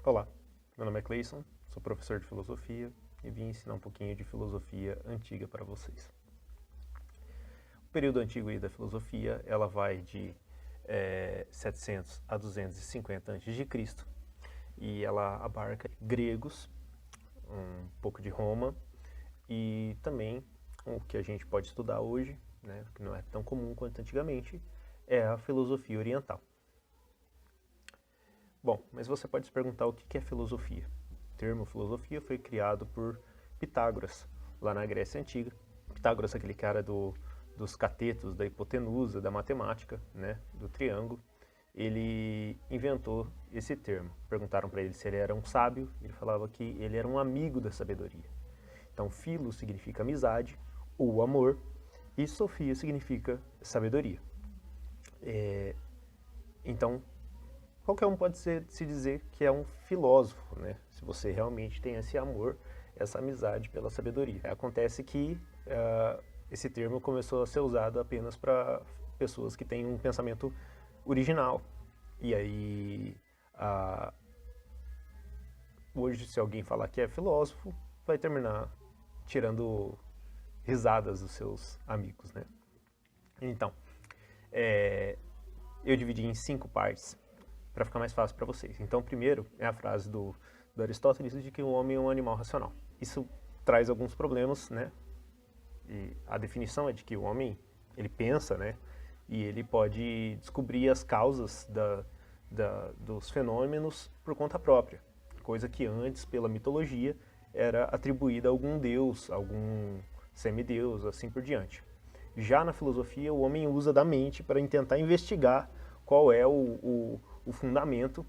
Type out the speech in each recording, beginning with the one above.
Olá, meu nome é Cleison, sou professor de filosofia e vim ensinar um pouquinho de filosofia antiga para vocês. O período antigo aí da filosofia, ela vai de 700 a 250 a.C. e ela abarca gregos, um pouco de Roma e também o que a gente pode estudar hoje, né, que não é tão comum quanto antigamente, é a filosofia oriental. Bom, mas você pode se perguntar o que é filosofia. O termo filosofia foi criado por Pitágoras, lá na Grécia Antiga. Pitágoras é aquele cara dos catetos, da hipotenusa, da matemática, né, do triângulo. Ele inventou esse termo. Perguntaram para ele se ele era um sábio, ele falava que ele era um amigo da sabedoria. Então, filo significa amizade ou amor, e sofia significa sabedoria. Então, qualquer um pode se dizer que é um filósofo, né? Se você realmente tem esse amor, essa amizade pela sabedoria. Acontece que esse termo começou a ser usado apenas para pessoas que têm um pensamento original. E aí, hoje, se alguém falar que é filósofo, vai terminar tirando risadas dos seus amigos, né? Então, eu dividi em 5 partes para ficar mais fácil para vocês. Então, primeiro é a frase do Aristóteles de que o homem é um animal racional. Isso traz alguns problemas, né? E a definição é de que o homem, ele pensa, né? E ele pode descobrir as causas dos fenômenos por conta própria. Coisa que antes, pela mitologia, era atribuída a algum deus, algum semideus, assim por diante. Já na filosofia, o homem usa da mente para tentar investigar qual é o fundamento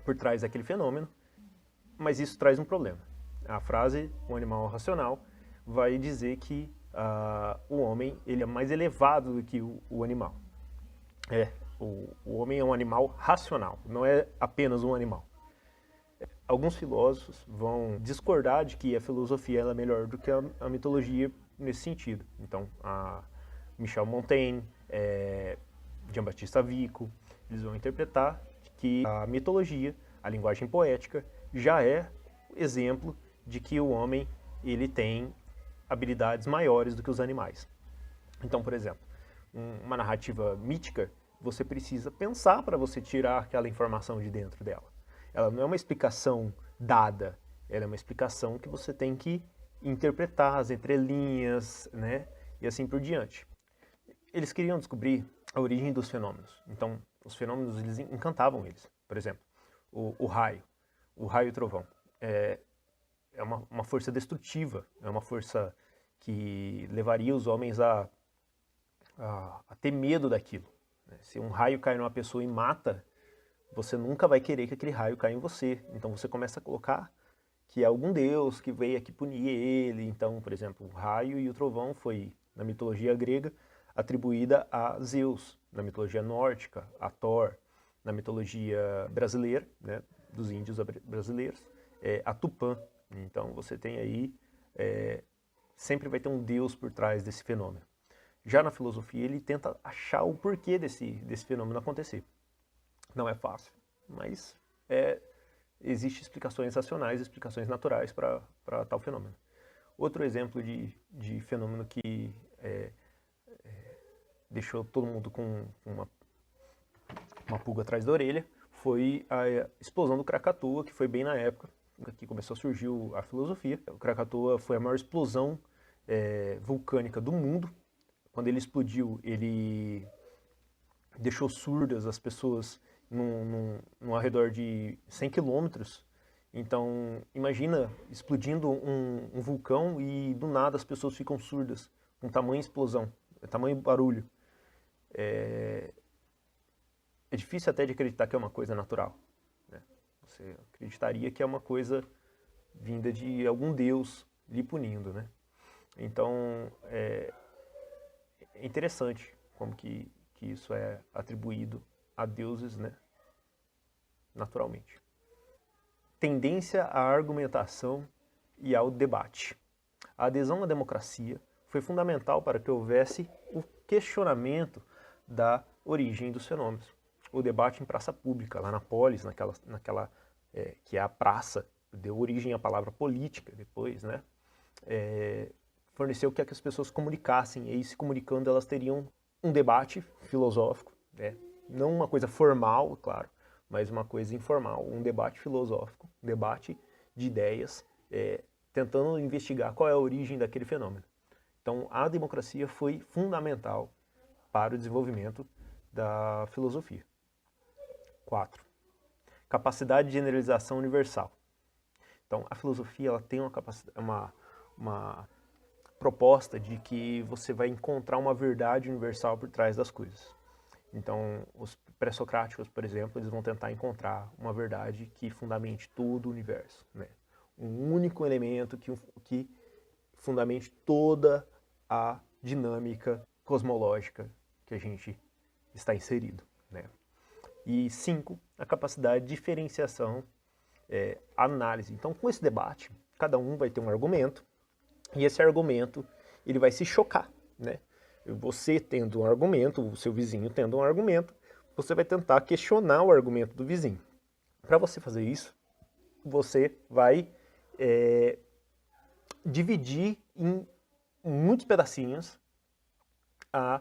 por trás daquele fenômeno, mas isso traz um problema. A frase, o animal racional, vai dizer que o homem ele é mais elevado do que o animal. O homem é um animal racional, não é apenas um animal. Alguns filósofos vão discordar de que a filosofia ela é melhor do que a mitologia nesse sentido. Então, a Michel Montaigne, Giambattista Vico, eles vão interpretar que a mitologia, a linguagem poética, já é exemplo de que o homem ele tem habilidades maiores do que os animais. Então, por exemplo, uma narrativa mítica, você precisa pensar para você tirar aquela informação de dentro dela. Ela não é uma explicação dada, ela é uma explicação que você tem que interpretar as entrelinhas, né? E assim por diante. Eles queriam descobrir a origem dos fenômenos. Então, os fenômenos eles encantavam eles. Por exemplo, o raio e trovão. É uma força destrutiva, é uma força que levaria os homens a ter medo daquilo. Se um raio cai numa pessoa e mata, você nunca vai querer que aquele raio caia em você. Então você começa a colocar que é algum deus que veio aqui punir ele. Então, por exemplo, o raio e o trovão foi, na mitologia grega, atribuída a Zeus, na mitologia nórdica, a Thor, na mitologia brasileira, né, dos índios brasileiros, a Tupã. Então você tem aí, sempre vai ter um deus por trás desse fenômeno. Já na filosofia ele tenta achar o porquê desse fenômeno acontecer. Não é fácil, mas existem explicações racionais, explicações naturais para tal fenômeno. Outro exemplo de fenômeno que deixou todo mundo com uma pulga atrás da orelha foi a explosão do Krakatoa, que foi bem na época que começou a surgir a filosofia. O Krakatoa foi a maior explosão vulcânica do mundo. Quando ele explodiu, ele deixou surdas as pessoas num arredor de 100 quilômetros. Então, imagina explodindo um vulcão e do nada as pessoas ficam surdas, com tamanha explosão, tamanho barulho. É difícil até de acreditar que é uma coisa natural, né? Você acreditaria que é uma coisa vinda de algum deus lhe punindo, né? Então, é interessante como que isso é atribuído a deuses, né? Naturalmente. Tendência à argumentação e ao debate. A adesão à democracia foi fundamental para que houvesse o questionamento da origem dos fenômenos. O debate em praça pública, lá na polis, naquela que é a praça, deu origem à palavra política depois, né? Forneceu que as pessoas comunicassem, e aí se comunicando elas teriam um debate filosófico, né? Não uma coisa formal, claro, mas uma coisa informal, um debate filosófico, um debate de ideias, tentando investigar qual é a origem daquele fenômeno. Então, a democracia foi fundamental para o desenvolvimento da filosofia. 4. Capacidade de generalização universal. Então, a filosofia ela tem uma proposta de que você vai encontrar uma verdade universal por trás das coisas. Então, os pré-socráticos, por exemplo, eles vão tentar encontrar uma verdade que fundamente todo o universo, né? Um único elemento que fundamente toda a dinâmica cosmológica que a gente está inserido, né? E 5, a capacidade de diferenciação, análise. Então, com esse debate, cada um vai ter um argumento, e esse argumento ele vai se chocar, né? Você tendo um argumento, o seu vizinho tendo um argumento, você vai tentar questionar o argumento do vizinho. Para você fazer isso, você vai dividir em muitos pedacinhos a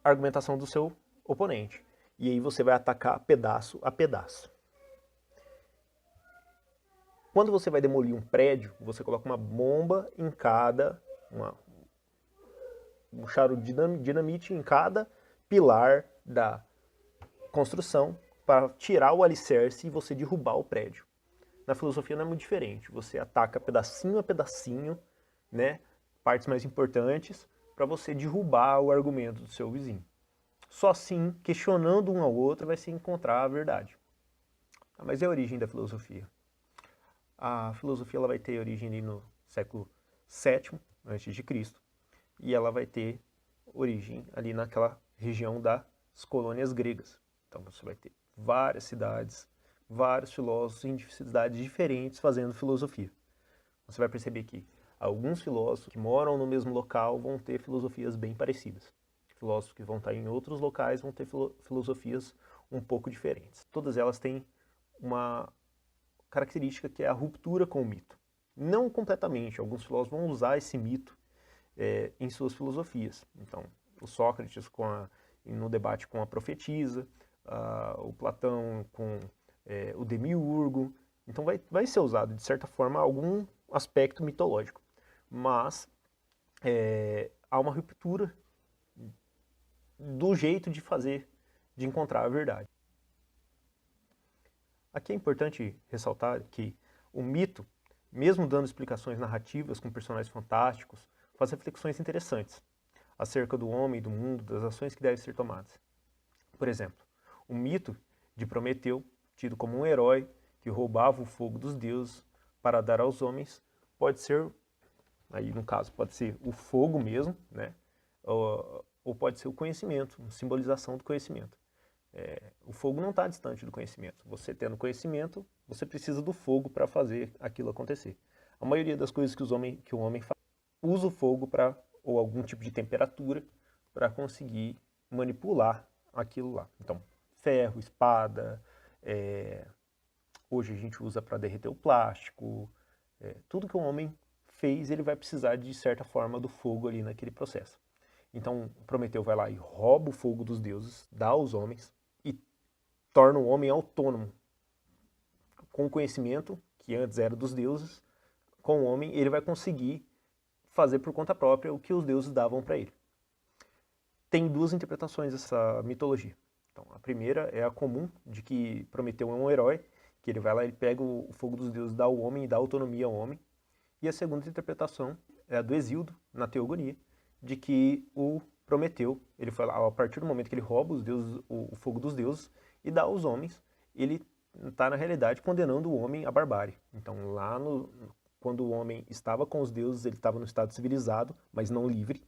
argumentação do seu oponente. E aí você vai atacar pedaço a pedaço. Quando você vai demolir um prédio, você coloca uma bomba em cada... um charuto de dinamite em cada pilar da construção para tirar o alicerce e você derrubar o prédio. Na filosofia não é muito diferente. Você ataca pedacinho a pedacinho, né, partes mais importantes, para você derrubar o argumento do seu vizinho. Só assim, questionando um ao outro, vai se encontrar a verdade. Mas é a origem da filosofia. A filosofia ela vai ter origem ali no século VII a.C., e ela vai ter origem ali naquela região das colônias gregas. Então você vai ter várias cidades, vários filósofos em cidades diferentes fazendo filosofia. Você vai perceber que alguns filósofos que moram no mesmo local vão ter filosofias bem parecidas. Filósofos que vão estar em outros locais vão ter filosofias um pouco diferentes. Todas elas têm uma característica que é a ruptura com o mito. Não completamente, alguns filósofos vão usar esse mito em suas filosofias. Então, o Sócrates no debate com a profetisa, o Platão com o demiurgo. Então vai ser usado, de certa forma, algum aspecto mitológico. Mas há uma ruptura do jeito de fazer, de encontrar a verdade. Aqui é importante ressaltar que o mito, mesmo dando explicações narrativas com personagens fantásticos, faz reflexões interessantes acerca do homem, do mundo, das ações que devem ser tomadas. Por exemplo, o mito de Prometeu, tido como um herói que roubava o fogo dos deuses para dar aos homens, pode ser, aí no caso, pode ser o fogo mesmo, né? Ou pode ser o conhecimento, uma simbolização do conhecimento. O fogo não está distante do conhecimento. Você tendo conhecimento, você precisa do fogo para fazer aquilo acontecer. A maioria das coisas que o homem faz, usa o fogo ou algum tipo de temperatura para conseguir manipular aquilo lá. Então, ferro, espada, hoje a gente usa para derreter o plástico, tudo que o homem fez, ele vai precisar de certa forma do fogo ali naquele processo. Então, Prometeu vai lá e rouba o fogo dos deuses, dá aos homens e torna o homem autônomo. Com o conhecimento, que antes era dos deuses, com o homem ele vai conseguir fazer por conta própria o que os deuses davam para ele. Tem duas interpretações dessa mitologia. Então, a primeira é a comum, de que Prometeu é um herói, que ele vai lá e pega o fogo dos deuses, dá ao homem e dá autonomia ao homem. E a segunda interpretação é a do Hesíodo, na Teogonia, de que o Prometeu, ele foi lá, a partir do momento que ele rouba os deuses, o fogo dos deuses e dá aos homens, ele está na realidade condenando o homem à barbárie. Então, quando o homem estava com os deuses, ele estava no estado civilizado, mas não livre.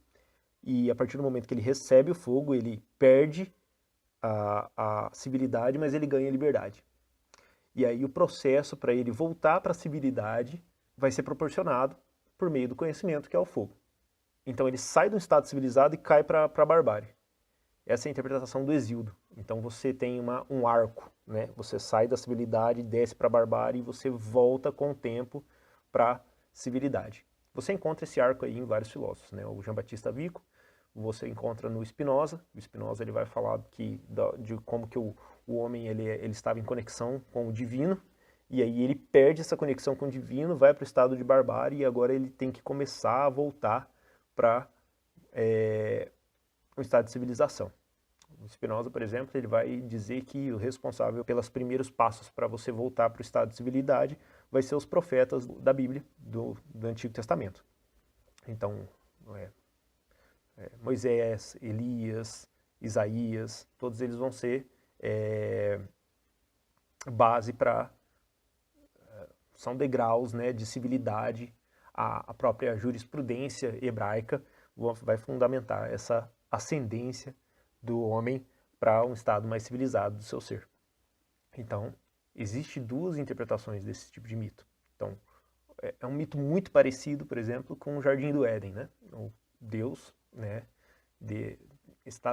E a partir do momento que ele recebe o fogo, ele perde a civilidade, mas ele ganha a liberdade. E aí o processo para ele voltar para a civilidade vai ser proporcionado por meio do conhecimento, que é o fogo. Então ele sai do estado civilizado e cai para a barbárie. Essa é a interpretação do Hesíodo, Então você tem um arco, né? Você sai da civilidade, desce para a barbárie e você volta com o tempo para a civilidade. Você encontra esse arco aí em vários filósofos, né? O Jean-Baptiste Vico, você encontra no Spinoza. O Spinoza ele vai falar de como que o homem ele estava em conexão com o divino, e aí ele perde essa conexão com o divino, vai para o estado de barbárie e agora ele tem que começar a voltar para um estado de civilização. O Spinoza, por exemplo, ele vai dizer que o responsável pelos primeiros passos para você voltar para o estado de civilidade vai ser os profetas da Bíblia, do Antigo Testamento. Então, Moisés, Elias, Isaías, todos eles vão ser base para... são degraus, né, de civilidade. A própria jurisprudência hebraica vai fundamentar essa ascendência do homem para um estado mais civilizado do seu ser. Então, existem duas interpretações desse tipo de mito. Então, é um mito muito parecido, por exemplo, com o Jardim do Éden, né? O Deus, né,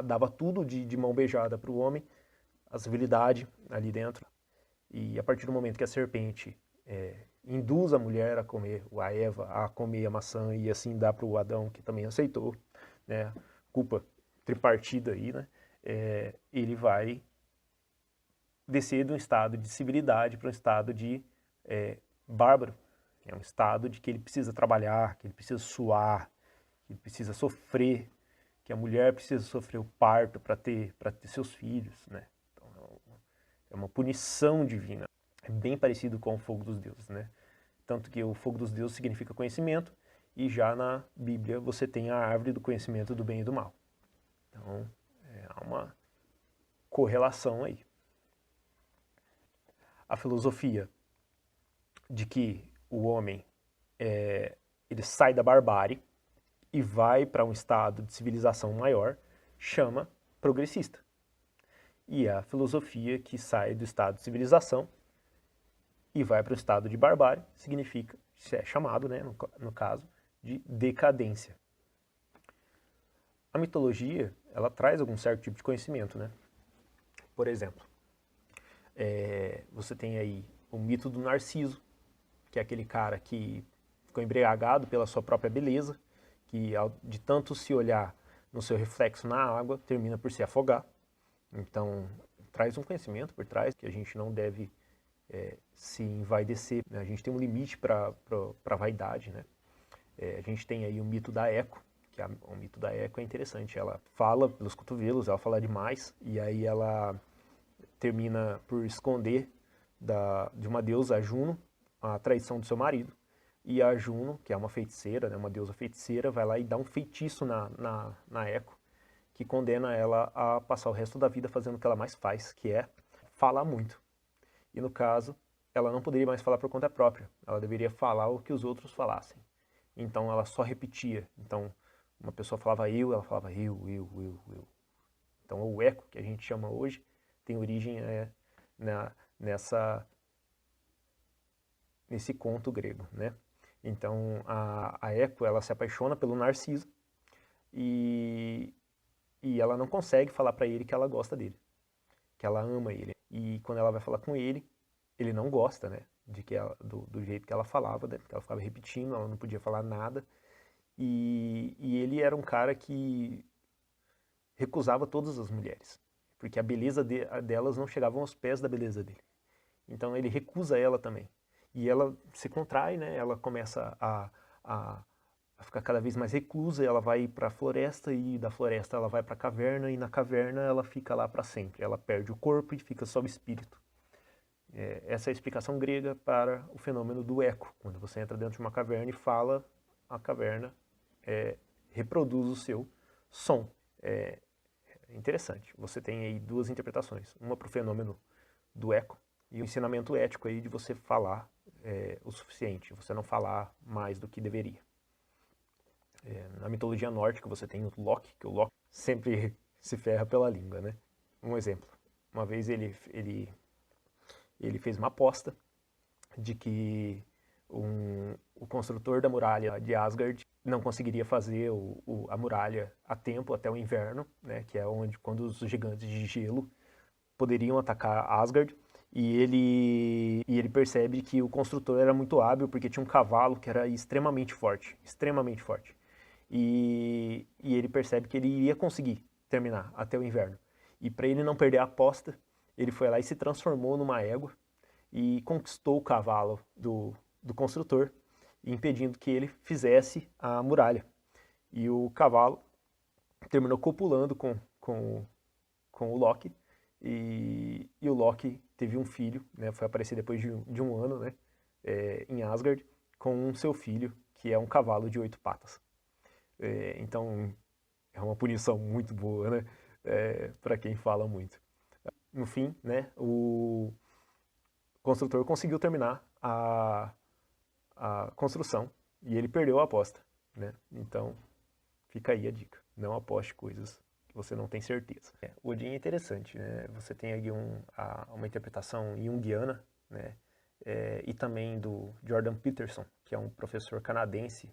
dava tudo de mão beijada para o homem, a civilidade ali dentro, e a partir do momento que a serpente induz a mulher a comer, a Eva a comer a maçã, e assim dá para o Adão, que também aceitou, né, culpa tripartida aí, né, ele vai descer de um estado de civilidade para um estado de bárbaro. É um estado de que ele precisa trabalhar, que ele precisa suar, que ele precisa sofrer, que a mulher precisa sofrer o parto para ter seus filhos, né? Então, é uma punição divina. É bem parecido com o fogo dos deuses, né? Tanto que o fogo dos deuses significa conhecimento, e já na Bíblia você tem a árvore do conhecimento do bem e do mal. Então, há uma correlação aí. A filosofia de que o homem ele sai da barbárie e vai para um estado de civilização maior, chama progressista. E a filosofia que sai do estado de civilização e vai para o estado de barbárie significa, é chamado, né, no caso, de decadência. A mitologia, ela traz algum certo tipo de conhecimento, né? Por exemplo, você tem aí o mito do Narciso, que é aquele cara que ficou embriagado pela sua própria beleza, que de tanto se olhar no seu reflexo na água, termina por se afogar. Então, traz um conhecimento por trás que a gente não deve se envaidecer, né? A gente tem um limite para a vaidade, né? A gente tem aí o mito da Eco, que o mito da Eco é interessante. Ela fala pelos cotovelos, ela fala demais, e aí ela termina por esconder de uma deusa, a Juno, a traição do seu marido. E a Juno, que é uma feiticeira, né, uma deusa feiticeira, vai lá e dá um feitiço na Eco, que condena ela a passar o resto da vida fazendo o que ela mais faz, que é falar muito. E no caso, ela não poderia mais falar por conta própria, ela deveria falar o que os outros falassem. Então ela só repetia. Então uma pessoa falava eu, ela falava eu. Então o eco, que a gente chama hoje, tem origem nesse conto grego, né? Então a Eco, ela se apaixona pelo Narciso e ela não consegue falar para ele que ela gosta dele, que ela ama ele. E quando ela vai falar com ele não gosta, né? Do jeito que ela falava, né? Que ela ficava repetindo, ela não podia falar nada. E ele era um cara que recusava todas as mulheres, porque a beleza delas não chegava aos pés da beleza dele. Então ele recusa ela também. E ela se contrai, né? Ela começa a ficar cada vez mais reclusa, ela vai para a floresta, e da floresta ela vai para a caverna, e na caverna ela fica lá para sempre. Ela perde o corpo e fica só o espírito. Essa é a explicação grega para o fenômeno do eco. Quando você entra dentro de uma caverna e fala, a caverna reproduz o seu som. É interessante. Você tem aí duas interpretações. Uma para o fenômeno do eco e o ensinamento ético aí de você falar o suficiente, você não falar mais do que deveria. Na mitologia nórdica você tem o Loki, que o Loki sempre se ferra pela língua, né? Um exemplo. Uma vez ele fez uma aposta de que o construtor da muralha de Asgard não conseguiria fazer a muralha a tempo até o inverno, né, que é quando os gigantes de gelo poderiam atacar Asgard, e ele percebe que o construtor era muito hábil porque tinha um cavalo que era extremamente forte, extremamente forte. E ele percebe que ele iria conseguir terminar até o inverno. E para ele não perder a aposta, ele foi lá e se transformou numa égua e conquistou o cavalo do construtor, impedindo que ele fizesse a muralha. E o cavalo terminou copulando com o Loki, e o Loki teve um filho, né, foi aparecer depois de um ano, né, em Asgard, com seu filho, que é um cavalo de 8 patas. Então, é uma punição muito boa, né, para quem fala muito. No fim, né, o construtor conseguiu terminar a construção e ele perdeu a aposta, né? Então, fica aí a dica. Não aposte coisas que você não tem certeza. O Odin é interessante, né? Você tem aqui uma interpretação junguiana, né? E também do Jordan Peterson, que é um professor canadense,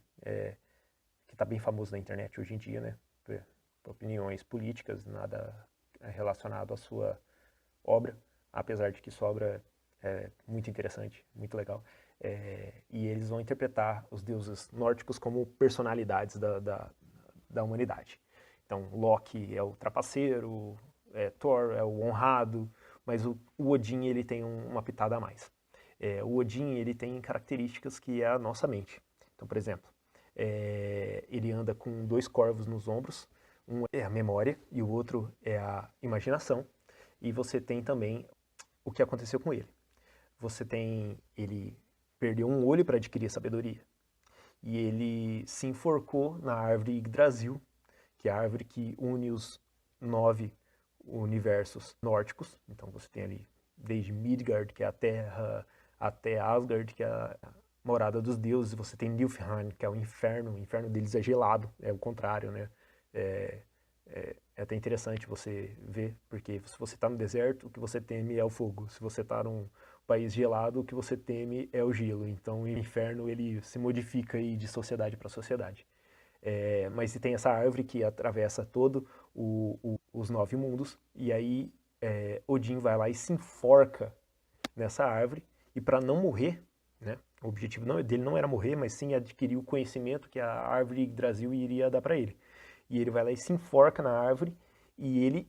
que está bem famoso na internet hoje em dia, né? Por opiniões políticas, nada relacionado à sua obra, apesar de que sua obra é muito interessante, muito legal. E eles vão interpretar os deuses nórdicos como personalidades da humanidade. Então, Loki é o trapaceiro, Thor é o honrado, mas o Odin ele tem uma pitada a mais. O Odin ele tem características que é a nossa mente. Então, por exemplo, ele anda com 2 corvos nos ombros, um é a memória e o outro é a imaginação. E você tem também o que aconteceu com ele. Ele perdeu um olho para adquirir sabedoria. E ele se enforcou na árvore Yggdrasil, que é a árvore que une os 9 universos nórdicos. Então você tem ali desde Midgard, que é a terra, até Asgard, que é a morada dos deuses. Você tem Niflheim, que é o inferno deles é gelado, é o contrário, né? É até interessante você ver, porque se você está no deserto, o que você teme é o fogo. Se você está num país gelado, o que você teme é o gelo. Então o inferno ele se modifica aí de sociedade para sociedade. Mas tem essa árvore que atravessa todo os 9 mundos, e aí Odin vai lá e se enforca nessa árvore, e para não morrer, né, o objetivo dele não era morrer, mas sim adquirir o conhecimento que a árvore Yggdrasil iria dar para ele. E ele vai lá e se enforca na árvore, e ele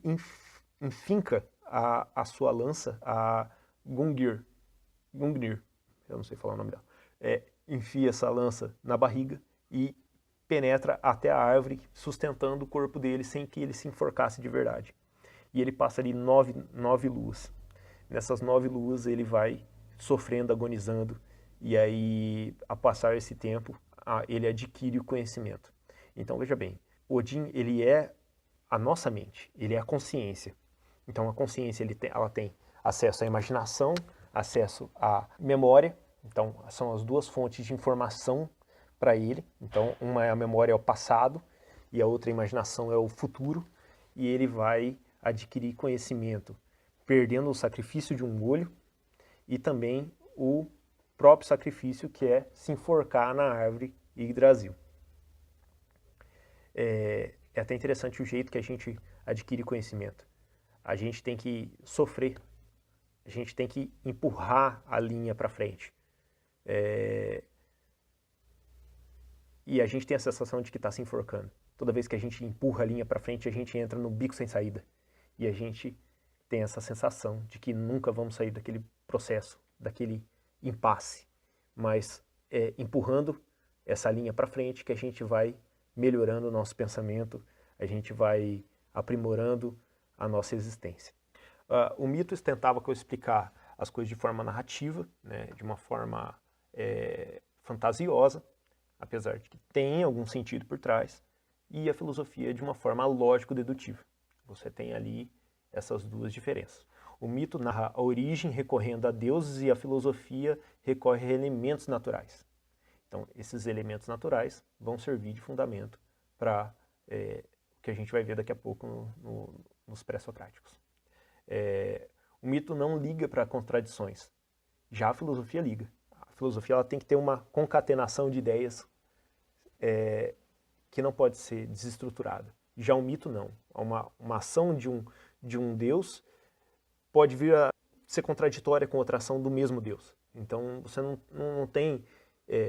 enfinca a sua lança, a Gungnir, eu não sei falar o nome dela, enfia essa lança na barriga e penetra até a árvore, sustentando o corpo dele sem que ele se enforcasse de verdade. E ele passa ali 9 luas. Nessas 9 luas ele vai sofrendo, agonizando, e aí, a passar esse tempo, ele adquire o conhecimento. Então, veja bem, Odin, ele é a nossa mente, ele é a consciência. Então, a consciência, ela tem acesso à imaginação, acesso à memória. Então, são as 2 fontes de informação para ele. Então, uma é a memória, é o passado, e a outra, a imaginação, é o futuro. E ele vai adquirir conhecimento perdendo o sacrifício de um olho e também o próprio sacrifício, que é se enforcar na árvore Yggdrasil. É até interessante o jeito que a gente adquire conhecimento. A gente tem que sofrer, a gente tem que empurrar a linha para frente. E a gente tem a sensação de que está se enforcando. Toda vez que a gente empurra a linha para frente, a gente entra no bico sem saída. E a gente tem essa sensação de que nunca vamos sair daquele processo, daquele impasse. Mas empurrando essa linha para frente que a gente vai melhorando o nosso pensamento, a gente vai aprimorando a nossa existência. O Mitos tentava que eu explicar as coisas de forma narrativa, né, de uma forma fantasiosa, apesar de que tem algum sentido por trás, e a filosofia de uma forma lógico-dedutiva. Você tem ali essas 2 diferenças. O mito narra a origem recorrendo a deuses e a filosofia recorre a elementos naturais. Então, esses elementos naturais vão servir de fundamento para o que a gente vai ver daqui a pouco nos pré-socráticos. O mito não liga para contradições, já a filosofia liga. A filosofia ela tem que ter uma concatenação de ideias que não pode ser desestruturada. Já o mito não. Uma ação de um deus pode vir a ser contraditória com outra ação do mesmo Deus. Então você não tem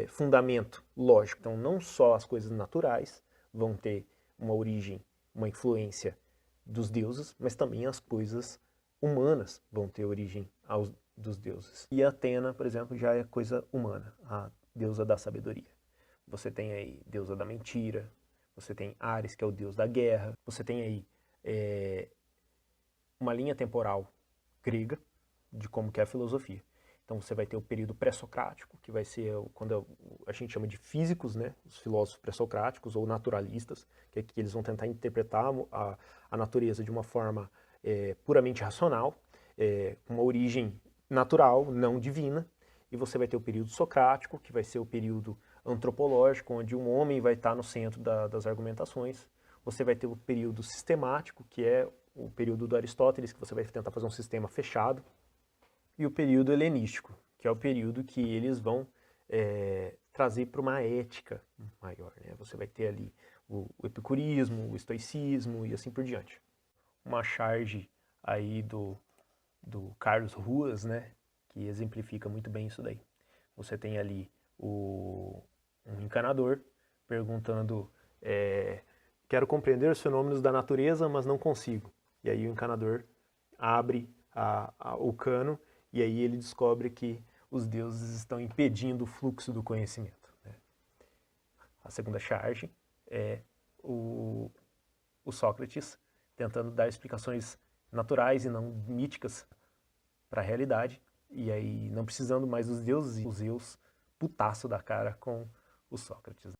fundamento lógico. Então não só as coisas naturais vão ter uma origem, uma influência dos deuses, mas também as coisas humanas vão ter origem dos deuses. E Atena, por exemplo, já é coisa humana, a deusa da sabedoria. Você tem aí deusa da mentira, você tem Ares, que é o deus da guerra, você tem aí uma linha temporal grega de como que é a filosofia. Então você vai ter o período pré-socrático, que vai ser quando a gente chama de físicos, né, os filósofos pré-socráticos ou naturalistas, que eles vão tentar interpretar a natureza de uma forma puramente racional, uma origem natural, não divina. E você vai ter o período socrático, que vai ser o período antropológico, onde um homem vai estar no centro das argumentações. Você vai ter o período sistemático, que é o período do Aristóteles, que você vai tentar fazer um sistema fechado. E o período helenístico, que é o período que eles vão trazer para uma ética maior, né? Você vai ter ali o epicurismo, o estoicismo e assim por diante. Uma charge aí do Carlos Ruas, né, que exemplifica muito bem isso daí. Você tem ali um encanador perguntando, quero compreender os fenômenos da natureza, mas não consigo. E aí o encanador abre o cano e aí ele descobre que os deuses estão impedindo o fluxo do conhecimento, né? A segunda charge é o Sócrates tentando dar explicações naturais e não míticas para a realidade, e aí não precisando mais dos deuses, e o Zeus putaço da cara com o Sócrates.